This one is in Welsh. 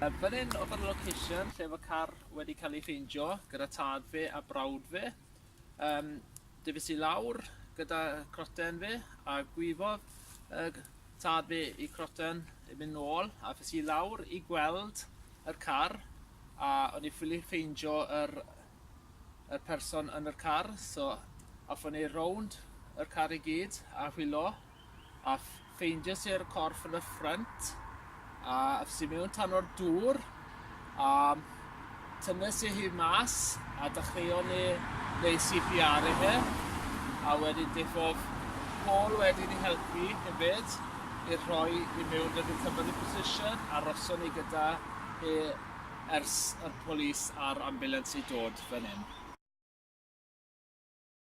Fan hyn oedd yr location lle mae car wedi cael ei ffeindio gyda tad fi a brawd fi. Difes i lawr gyda croten fi a gwyfodd tad fi i croten i mynd nôl a fes i lawr i gweld yr car a o'n i ffili ffeindio yr person yn yr car, so athon ni rownd yr car i gyd a hwylo a ffeindio i'r corff yn y ffrynt a fes i mewn tan o'r dŵr a tynnes i hi mas a dechreuon ni neud CPR i fe a wedyn diffodd Paul wedyn i helpu hefyd i rhoi i mewn yn recovery position a roson ni gyda ers y polis a'r ambulance i dod fan hyn.